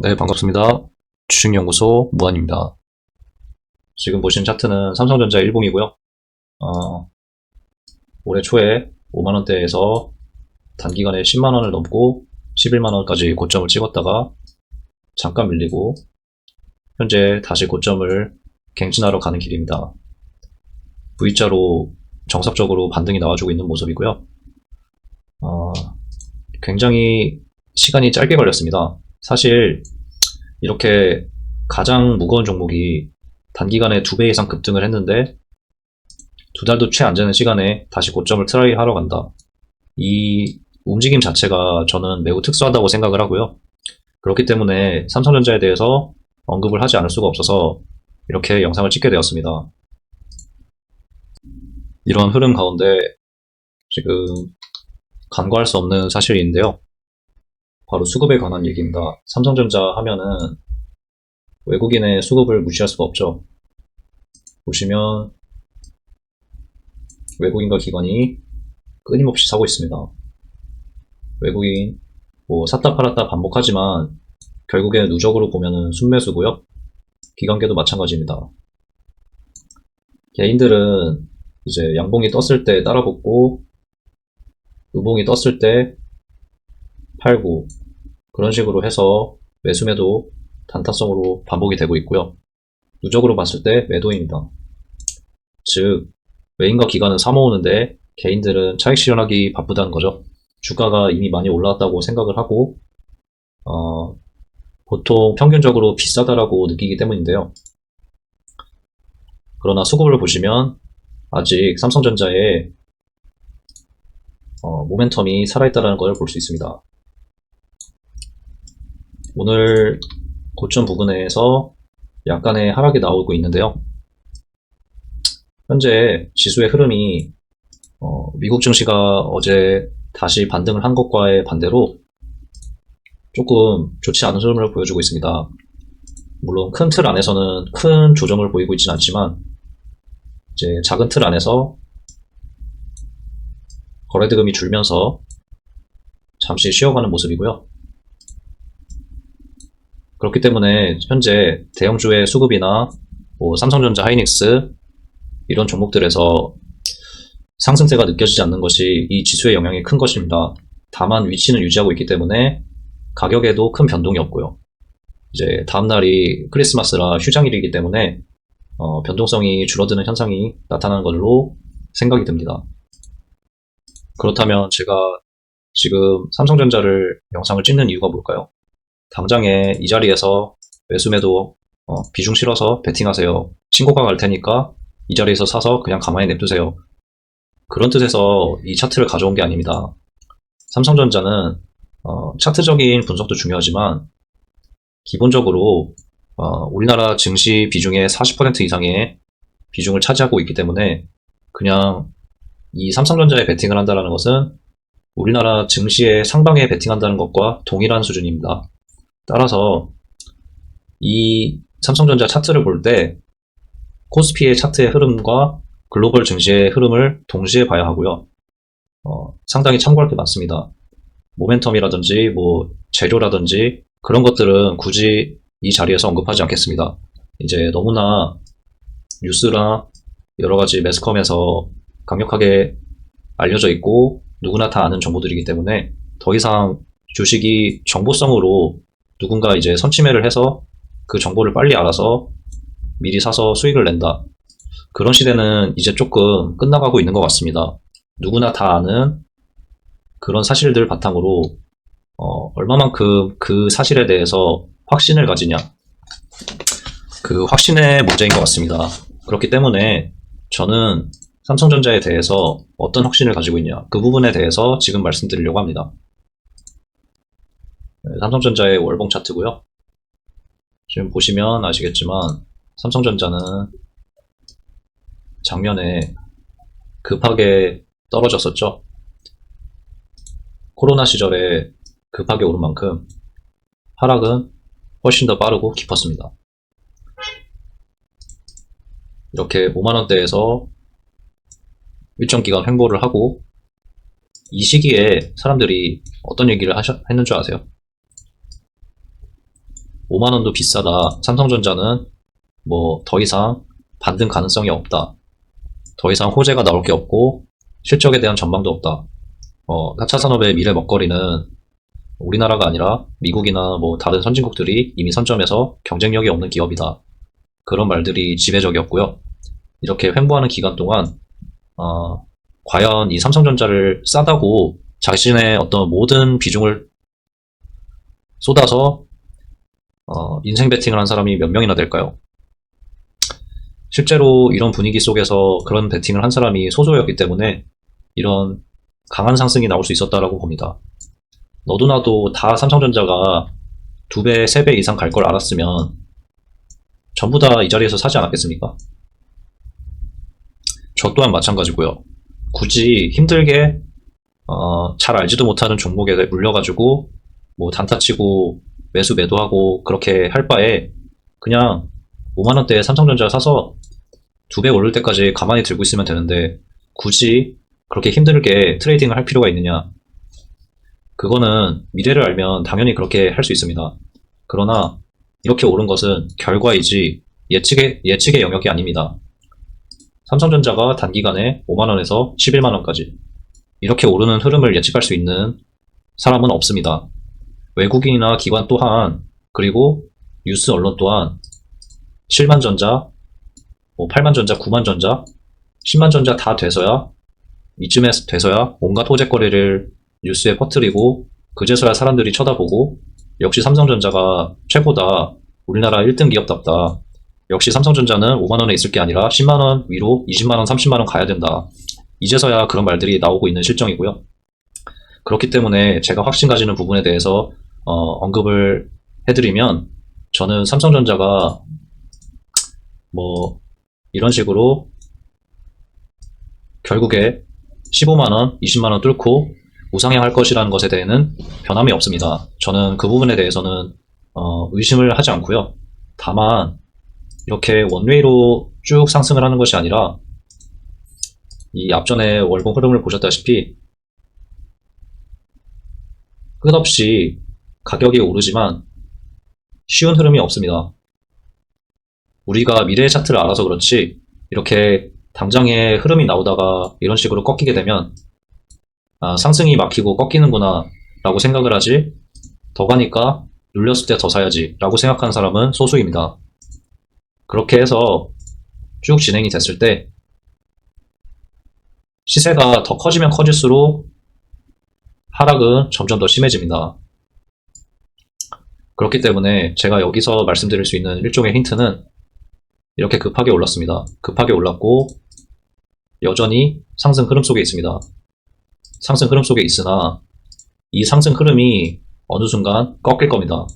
네, 반갑습니다. 주식연구소 무한입니다. 지금 보신 차트는 삼성전자 일봉이고요. 올해 초에 5만원대에서 단기간에 10만원을 넘고 11만원까지 고점을 찍었다가 잠깐 밀리고 현재 다시 고점을 갱신하러 가는 길입니다. V자로 정석적으로 반등이 나와주고 있는 모습이고요. 굉장히 시간이 짧게 걸렸습니다. 사실 이렇게 가장 무거운 종목이 단기간에 2배 이상 급등을 했는데 2달도 채 안 되는 시간에 다시 고점을 트라이 하러 간다. 이 움직임 자체가 저는 매우 특수하다고 생각을 하고요. 그렇기 때문에 삼성전자에 대해서 언급을 하지 않을 수가 없어서 이렇게 영상을 찍게 되었습니다. 이런 흐름 가운데 지금 간과할 수 없는 사실인데요. 바로 수급에 관한 얘기입니다. 삼성전자 하면은 외국인의 수급을 무시할 수가 없죠. 보시면 외국인과 기관이 끊임없이 사고 있습니다. 외국인 샀다 팔았다 반복하지만 결국에 누적으로 보면은 순매수고요. 기관계도 마찬가지입니다. 개인들은 이제 양봉이 떴을 때 따라붙고 음봉이 떴을 때 팔고 그런 식으로 해서 매수매도 단타성으로 반복이 되고 있고요. 누적으로 봤을 때 매도입니다. 즉 외인과 기관은 사모으는데 개인들은 차익 실현하기 바쁘다는 거죠. 주가가 이미 많이 올라왔다고 생각을 하고 보통 평균적으로 비싸다라고 느끼기 때문인데요. 그러나 수급을 보시면 아직 삼성전자의 모멘텀이 살아있다는 걸 볼 수 있습니다. 오늘 고점 부근에서 약간의 하락이 나오고 있는데요. 현재 지수의 흐름이 미국 증시가 어제 다시 반등을 한 것과의 반대로 조금 좋지 않은 흐름을 보여주고 있습니다. 물론 큰 틀 안에서는 큰 조정을 보이고 있지는 않지만 이제 작은 틀 안에서 거래대금이 줄면서 잠시 쉬어가는 모습이고요. 그렇기 때문에 현재 대형주의 수급이나 삼성전자, 하이닉스 이런 종목들에서 상승세가 느껴지지 않는 것이 이 지수의 영향이 큰 것입니다. 다만 위치는 유지하고 있기 때문에 가격에도 큰 변동이 없고요. 이제 다음날이 크리스마스라 휴장일이기 때문에 변동성이 줄어드는 현상이 나타나는 걸로 생각이 듭니다. 그렇다면 제가 지금 삼성전자를 영상을 찍는 이유가 뭘까요? 당장에 이 자리에서 매수매도 비중 실어서 베팅하세요. 신고가 갈 테니까 이 자리에서 사서 그냥 가만히 냅두세요. 그런 뜻에서 이 차트를 가져온 게 아닙니다. 삼성전자는 차트적인 분석도 중요하지만 기본적으로 우리나라 증시 비중의 40% 이상의 비중을 차지하고 있기 때문에 그냥 이 삼성전자에 베팅을 한다는 것은 우리나라 증시의 상방에 베팅한다는 것과 동일한 수준입니다. 따라서 이 삼성전자 차트를 볼 때 코스피의 차트의 흐름과 글로벌 증시의 흐름을 동시에 봐야 하고요. 상당히 참고할 게 많습니다. 모멘텀이라든지 재료라든지 그런 것들은 굳이 이 자리에서 언급하지 않겠습니다. 이제 너무나 뉴스나 여러가지 매스컴에서 강력하게 알려져 있고 누구나 다 아는 정보들이기 때문에 더 이상 주식이 정보성으로 누군가 이제 선침해를 해서 그 정보를 빨리 알아서 미리 사서 수익을 낸다. 그런 시대는 이제 조금 끝나가고 있는 것 같습니다. 누구나 다 아는 그런 사실들 바탕으로 얼마만큼 그 사실에 대해서 확신을 가지냐, 그 확신의 문제인 것 같습니다. 그렇기 때문에 저는 삼성전자에 대해서 어떤 확신을 가지고 있냐, 그 부분에 대해서 지금 말씀드리려고 합니다. 삼성전자의 월봉 차트고요. 지금 보시면 아시겠지만 삼성전자는 작년에 급하게 떨어졌었죠. 코로나 시절에 급하게 오른 만큼 하락은 훨씬 더 빠르고 깊었습니다. 이렇게 5만원대에서 일정 기간 횡보를 하고 이 시기에 사람들이 어떤 얘기를 했는 줄 아세요? 5만원도 비싸다. 삼성전자는 뭐 더 이상 반등 가능성이 없다. 더 이상 호재가 나올 게 없고 실적에 대한 전망도 없다. 4차 산업의 미래 먹거리는 우리나라가 아니라 미국이나 뭐 다른 선진국들이 이미 선점해서 경쟁력이 없는 기업이다. 그런 말들이 지배적이었고요. 이렇게 횡보하는 기간 동안 과연 이 삼성전자를 싸다고 자신의 어떤 모든 비중을 쏟아서 인생 베팅을 한 사람이 몇 명이나 될까요? 실제로 이런 분위기 속에서 그런 베팅을 한 사람이 소수였기 때문에 이런 강한 상승이 나올 수 있었다라고 봅니다. 너도나도 다 삼성전자가 2배, 3배 이상 갈 걸 알았으면 전부 다 이 자리에서 사지 않았겠습니까? 저 또한 마찬가지고요. 굳이 힘들게 잘 알지도 못하는 종목에 물려가지고 뭐 단타치고 매수 매도하고 그렇게 할 바에 그냥 5만원대에 삼성전자 사서 2배 오를 때까지 가만히 들고 있으면 되는데 굳이 그렇게 힘들게 트레이딩을 할 필요가 있느냐. 그거는 미래를 알면 당연히 그렇게 할 수 있습니다. 그러나 이렇게 오른 것은 결과이지 예측의 영역이 아닙니다. 삼성전자가 단기간에 5만원에서 11만원까지 이렇게 오르는 흐름을 예측할 수 있는 사람은 없습니다. 외국인이나 기관 또한 그리고 뉴스 언론 또한 7만전자, 8만전자, 9만전자, 10만전자 다 돼서야 이쯤에 돼서야 온갖 호재거리를 뉴스에 퍼뜨리고 그제서야 사람들이 쳐다보고 역시 삼성전자가 최고다. 우리나라 1등 기업답다. 역시 삼성전자는 5만원에 있을 게 아니라 10만원 위로 20만원, 30만원 가야 된다. 이제서야 그런 말들이 나오고 있는 실정이고요. 그렇기 때문에 제가 확신 가지는 부분에 대해서 언급을 해드리면 저는 삼성전자가 뭐 이런 식으로 결국에 15만원, 20만원 뚫고 우상향할 것이라는 것에 대해서는 변함이 없습니다. 저는 그 부분에 대해서는 의심을 하지 않고요. 다만 이렇게 원웨이로 쭉 상승을 하는 것이 아니라 이 앞전에 월봉 흐름을 보셨다시피 끝없이 가격이 오르지만 쉬운 흐름이 없습니다. 우리가 미래의 차트를 알아서 그렇지 이렇게 당장에 흐름이 나오다가 이런 식으로 꺾이게 되면 상승이 막히고 꺾이는구나 라고 생각을 하지 더 가니까 눌렸을 때 더 사야지 라고 생각하는 사람은 소수입니다. 그렇게 해서 쭉 진행이 됐을 때 시세가 더 커지면 커질수록 하락은 점점 더 심해집니다. 그렇기 때문에 제가 여기서 말씀드릴 수 있는 일종의 힌트는 이렇게 급하게 올랐습니다. 급하게 올랐고 여전히 상승 흐름 속에 있습니다. 상승 흐름 속에 있으나 이 상승 흐름이 어느 순간 꺾일 겁니다.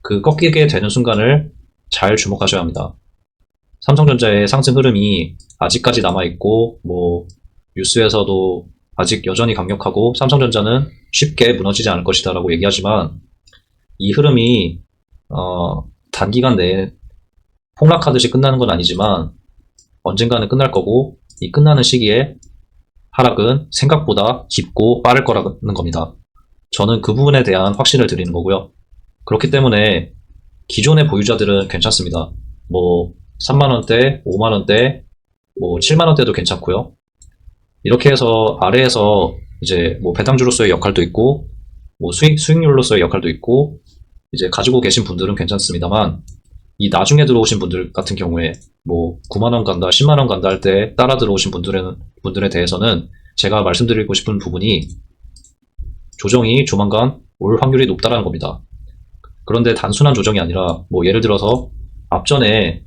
그 꺾이게 되는 순간을 잘 주목하셔야 합니다. 삼성전자의 상승 흐름이 아직까지 남아있고 뭐 뉴스에서도 아직 여전히 강력하고 삼성전자는 쉽게 무너지지 않을 것이다 라고 얘기하지만 이 흐름이 단기간 내에 폭락하듯이 끝나는 건 아니지만 언젠가는 끝날 거고 이 끝나는 시기에 하락은 생각보다 깊고 빠를 거라는 겁니다. 저는 그 부분에 대한 확신을 드리는 거고요. 그렇기 때문에 기존의 보유자들은 괜찮습니다. 뭐 3만원대, 5만원대, 뭐 7만원대도 괜찮고요. 이렇게 해서 아래에서 이제 뭐 배당주로서의 역할도 있고 뭐 수익률로서의 역할도 있고 이제 가지고 계신 분들은 괜찮습니다만 이 나중에 들어오신 분들 같은 경우에 뭐 9만원 간다, 10만원 간다 할 때 따라 들어오신 분들에 대해서는 제가 말씀드리고 싶은 부분이 조정이 조만간 올 확률이 높다라는 겁니다. 그런데 단순한 조정이 아니라 뭐 예를 들어서 앞전에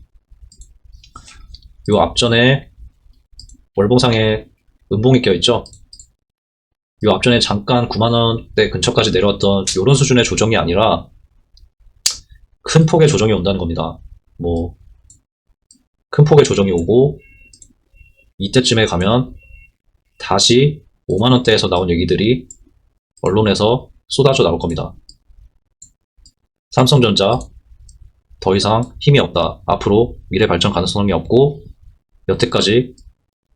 월봉상에 음봉이 껴있죠. 요 앞전에 잠깐 9만원대 근처까지 내려왔던 요런 수준의 조정이 아니라 큰 폭의 조정이 온다는 겁니다. 뭐 큰 폭의 조정이 오고 이때쯤에 가면 다시 5만원대에서 나온 얘기들이 언론에서 쏟아져 나올 겁니다. 삼성전자 더 이상 힘이 없다. 앞으로 미래 발전 가능성이 없고 여태까지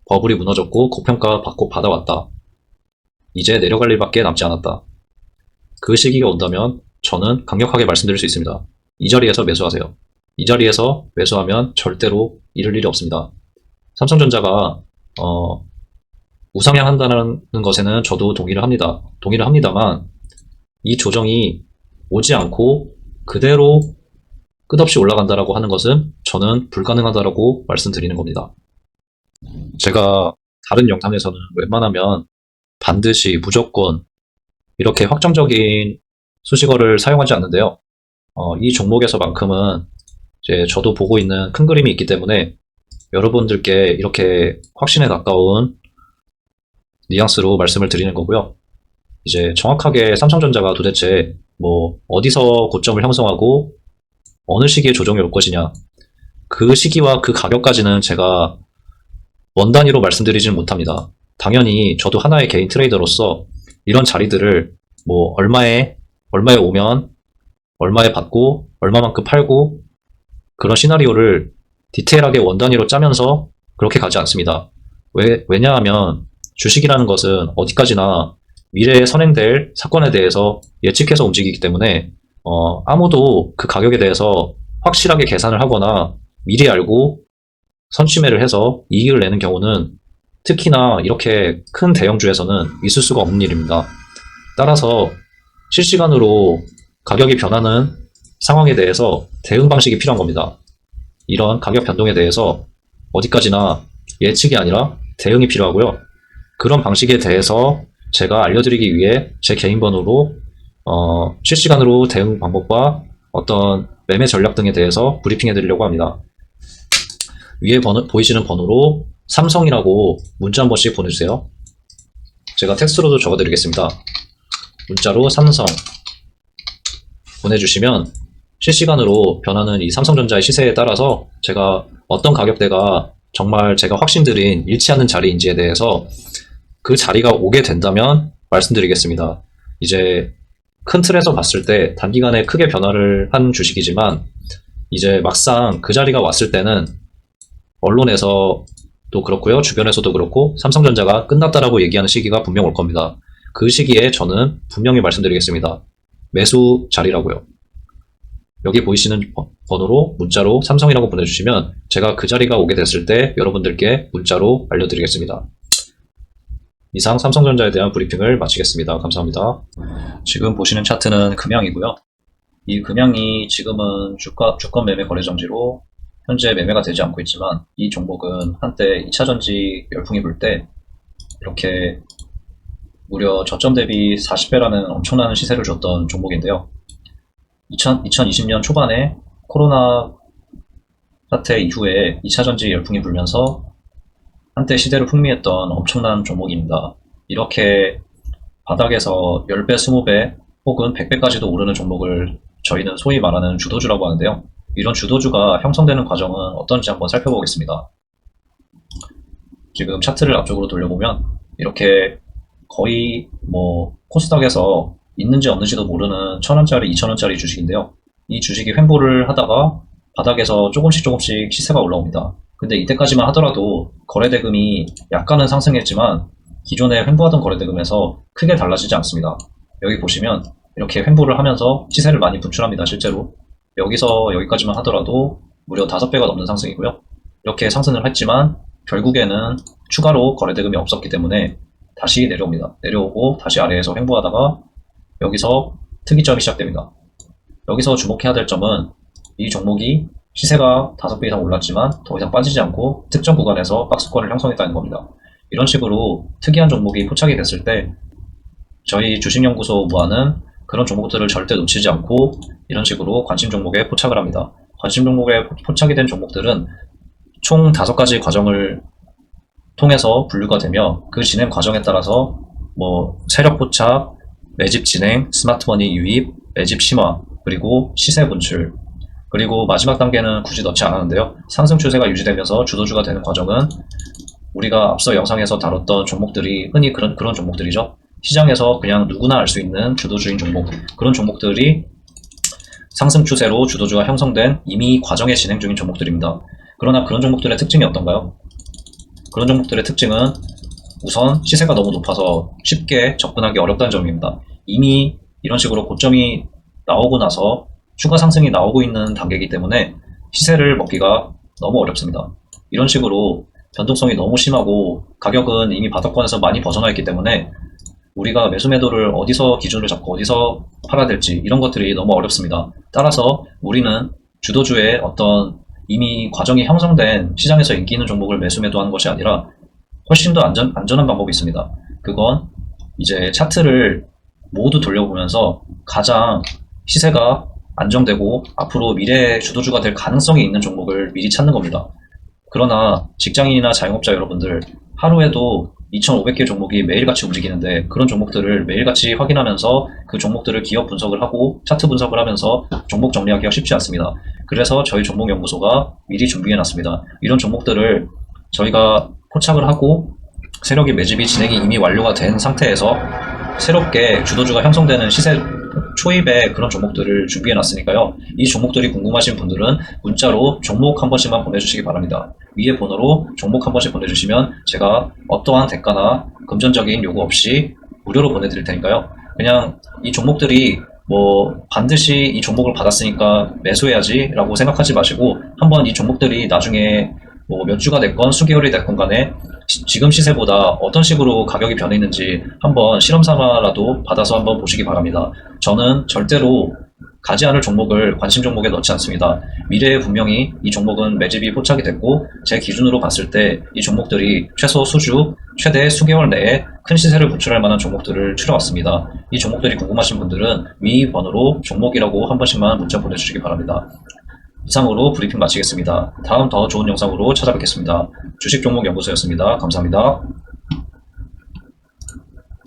버블이 무너졌고 고평가 받고 받아왔다. 이제 내려갈 일밖에 남지 않았다. 그 시기가 온다면 저는 강력하게 말씀드릴 수 있습니다. 이 자리에서 매수하세요. 이 자리에서 매수하면 절대로 잃을 일이 없습니다. 삼성전자가 우상향한다는 것에는 저도 동의를 합니다. 동의를 합니다만 이 조정이 오지 않고 그대로 끝없이 올라간다라고 하는 것은 저는 불가능하다라고 말씀드리는 겁니다. 제가 다른 영상에서는 웬만하면 반드시 무조건 이렇게 확정적인 수식어를 사용하지 않는데요. 이 종목에서만큼은 이제 저도 보고 있는 큰 그림이 있기 때문에 여러분들께 이렇게 확신에 가까운 뉘앙스로 말씀을 드리는 거고요. 이제 정확하게 삼성전자가 도대체 뭐 어디서 고점을 형성하고 어느 시기에 조정이 올 것이냐, 그 시기와 그 가격까지는 제가 원 단위로 말씀드리지는 못합니다. 당연히 저도 하나의 개인 트레이더로서 이런 자리들을 뭐 얼마에 오면 얼마에 받고 얼마만큼 팔고 그런 시나리오를 디테일하게 원 단위로 짜면서 그렇게 가지 않습니다. 왜냐하면 주식이라는 것은 어디까지나 미래에 선행될 사건에 대해서 예측해서 움직이기 때문에 아무도 그 가격에 대해서 확실하게 계산을 하거나 미리 알고 선취매를 해서 이익을 내는 경우는 특히나 이렇게 큰 대형주에서는 있을 수가 없는 일입니다. 따라서 실시간으로 가격이 변하는 상황에 대해서 대응 방식이 필요한 겁니다. 이런 가격 변동에 대해서 어디까지나 예측이 아니라 대응이 필요하고요. 그런 방식에 대해서 제가 알려드리기 위해 제 개인 번호로 실시간으로 대응 방법과 어떤 매매 전략 등에 대해서 브리핑해 드리려고 합니다. 위에 보이시는 번호로 삼성이라고 문자 한 번씩 보내주세요. 제가 텍스트로도 적어드리겠습니다. 문자로 삼성 보내주시면 실시간으로 변하는 이 삼성전자의 시세에 따라서 제가 어떤 가격대가 정말 제가 확신드린 일치하는 자리인지에 대해서 그 자리가 오게 된다면 말씀드리겠습니다. 이제 큰 틀에서 봤을 때 단기간에 크게 변화를 한 주식이지만 이제 막상 그 자리가 왔을 때는 언론에서도 그렇고요, 주변에서도 그렇고 삼성전자가 끝났다라고 얘기하는 시기가 분명 올 겁니다. 그 시기에 저는 분명히 말씀드리겠습니다. 매수 자리라고요. 여기 보이시는 번호로 문자로 삼성이라고 보내주시면 제가 그 자리가 오게 됐을 때 여러분들께 문자로 알려드리겠습니다. 이상 삼성전자에 대한 브리핑을 마치겠습니다. 감사합니다. 지금 보시는 차트는 금양이고요. 이 금양이 지금은 주권 매매 거래 정지로 현재 매매가 되지 않고 있지만 이 종목은 한때 2차전지 열풍이 불 때 이렇게 무려 저점 대비 40배라는 엄청난 시세를 줬던 종목인데요. 2020년 초반에 코로나 사태 이후에 2차전지 열풍이 불면서 한때 시대를 풍미했던 엄청난 종목입니다. 이렇게 바닥에서 10배, 20배 혹은 100배까지도 오르는 종목을 저희는 소위 말하는 주도주라고 하는데요. 이런 주도주가 형성되는 과정은 어떤지 한번 살펴보겠습니다. 지금 차트를 앞쪽으로 돌려보면 이렇게 거의 뭐 코스닥에서 있는지 없는지도 모르는 1000원짜리, 2000원짜리 주식인데요. 이 주식이 횡보를 하다가 바닥에서 조금씩 시세가 올라옵니다. 근데 이때까지만 하더라도 거래대금이 약간은 상승했지만 기존에 횡보하던 거래대금에서 크게 달라지지 않습니다. 여기 보시면 이렇게 횡보를 하면서 시세를 많이 분출합니다. 실제로 여기서 여기까지만 하더라도 무려 5배가 넘는 상승이고요. 이렇게 상승을 했지만 결국에는 추가로 거래대금이 없었기 때문에 다시 내려옵니다. 내려오고 다시 아래에서 횡보하다가 여기서 특이점이 시작됩니다. 여기서 주목해야 될 점은 이 종목이 시세가 5배 이상 올랐지만 더 이상 빠지지 않고 특정 구간에서 박스권을 형성했다는 겁니다. 이런 식으로 특이한 종목이 포착이 됐을 때 저희 주식연구소 무한은 그런 종목들을 절대 놓치지 않고 이런 식으로 관심 종목에 포착을 합니다. 관심 종목에 포착이 된 종목들은 총 5가지 과정을 통해서 분류가 되며 그 진행 과정에 따라서 뭐 세력 포착, 매집 진행, 스마트머니 유입, 매집 심화, 그리고 시세 분출, 그리고 마지막 단계는 굳이 넣지 않았는데요. 상승 추세가 유지되면서 주도주가 되는 과정은 우리가 앞서 영상에서 다뤘던 종목들이 흔히 그런 종목들이죠. 시장에서 그냥 누구나 알 수 있는 주도주인 종목, 그런 종목들이 상승 추세로 주도주가 형성된 이미 과정에 진행 중인 종목들입니다. 그러나 그런 종목들의 특징이 어떤가요? 그런 종목들의 특징은 우선 시세가 너무 높아서 쉽게 접근하기 어렵다는 점입니다. 이미 이런 식으로 고점이 나오고 나서 추가 상승이 나오고 있는 단계이기 때문에 시세를 먹기가 너무 어렵습니다. 이런 식으로 변동성이 너무 심하고 가격은 이미 바닥권에서 많이 벗어나 있기 때문에 우리가 매수 매도를 어디서 기준을 잡고 어디서 팔아야 될지 이런 것들이 너무 어렵습니다. 따라서 우리는 주도주의 어떤 이미 과정이 형성된 시장에서 인기 있는 종목을 매수 매도하는 것이 아니라 훨씬 더 안전한 방법이 있습니다. 그건 이제 차트를 모두 돌려보면서 가장 시세가 안정되고 앞으로 미래의 주도주가 될 가능성이 있는 종목을 미리 찾는 겁니다. 그러나 직장인이나 자영업자 여러분들, 하루에도 2,500개 종목이 매일같이 움직이는데 그런 종목들을 매일같이 확인하면서 그 종목들을 기업 분석을 하고 차트 분석을 하면서 종목 정리하기가 쉽지 않습니다. 그래서 저희 종목연구소가 미리 준비해놨습니다. 이런 종목들을 저희가 포착을 하고 세력의 매집이 진행이 이미 완료가 된 상태에서 새롭게 주도주가 형성되는 시세 초입에 그런 종목들을 준비해놨으니까요. 이 종목들이 궁금하신 분들은 문자로 종목 한 번씩만 보내주시기 바랍니다. 위에 번호로 종목 한 번씩 보내주시면 제가 어떠한 대가나 금전적인 요구 없이 무료로 보내드릴 테니까요. 그냥 이 종목들이 반드시 이 종목을 받았으니까 매수해야지 라고 생각하지 마시고 한번 이 종목들이 나중에 몇 주가 됐건 수개월이 됐건 간에 지금 시세보다 어떤 식으로 가격이 변했는지 한번 실험 삼아라도 받아서 한번 보시기 바랍니다. 저는 절대로 가지 않을 종목을 관심 종목에 넣지 않습니다. 미래에 분명히 이 종목은 매집이 포착이 됐고 제 기준으로 봤을 때 이 종목들이 최소 수주, 최대 수개월 내에 큰 시세를 분출할 만한 종목들을 추려왔습니다. 이 종목들이 궁금하신 분들은 위 번호로 종목이라고 한 번씩만 문자 보내주시기 바랍니다. 이상으로 브리핑 마치겠습니다. 다음 더 좋은 영상으로 찾아뵙겠습니다. 주식종목연구소였습니다. 감사합니다.